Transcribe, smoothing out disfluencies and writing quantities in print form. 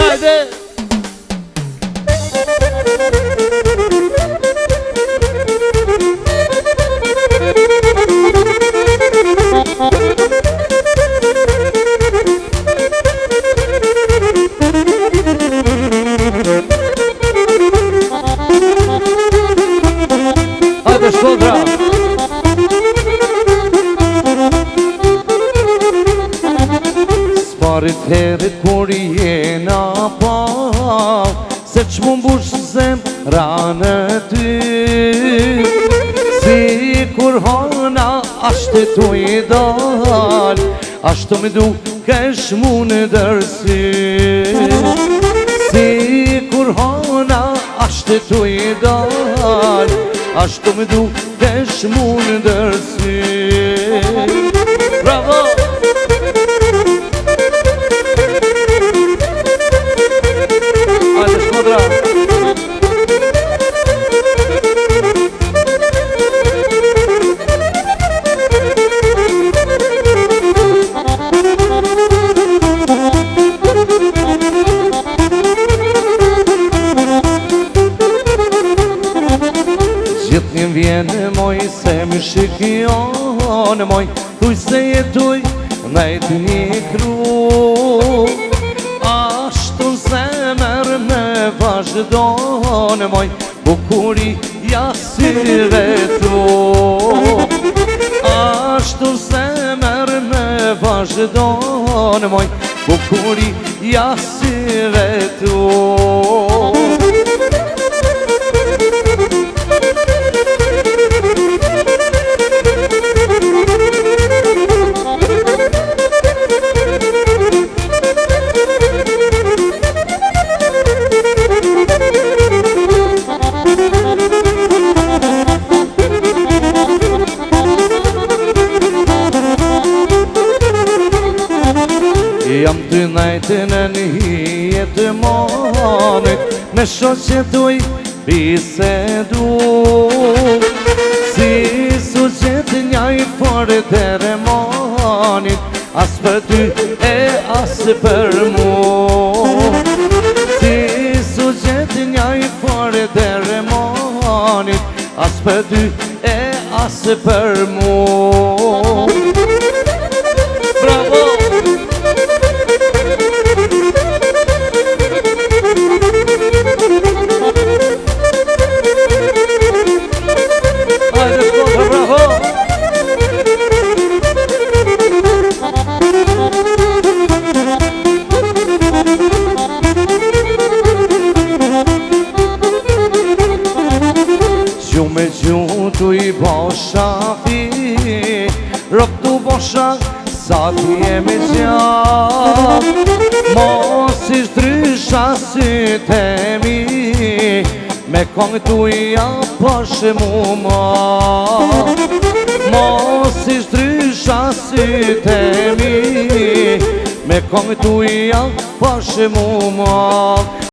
Hajde! Hajde Shkodra! Sparit herit kur jena pa se që më mbush zemra në ty si kur hana ashtë tu I dal ashtë me du kesh mu në dërsi si kur hana ashtë tu I dal ashtë me du kesh mu në dërsi. Bravo! Gjithë vjenë moj se më shikionë moj thuj se jetuj najtë një kru ashtu zemër me vazhdonë moj bukuri jasire tu ashtu zemër me vazhdonë moj bukuri jasire tu. Jam të najtën në hijet të monit me shoqetuj bisedu si suqet njaj për të remonit as për ty e as për mu si suqet njaj për të remonit as për ty e as për mu. Bravo! Me gjuhë tu I bosha fi rëp tu bosha sa t'je me gjak mos ish drysha sytë e mi me kongë tu I apash mu ma mos ish drysha sytë e mi me kongë tu I apash mu ma.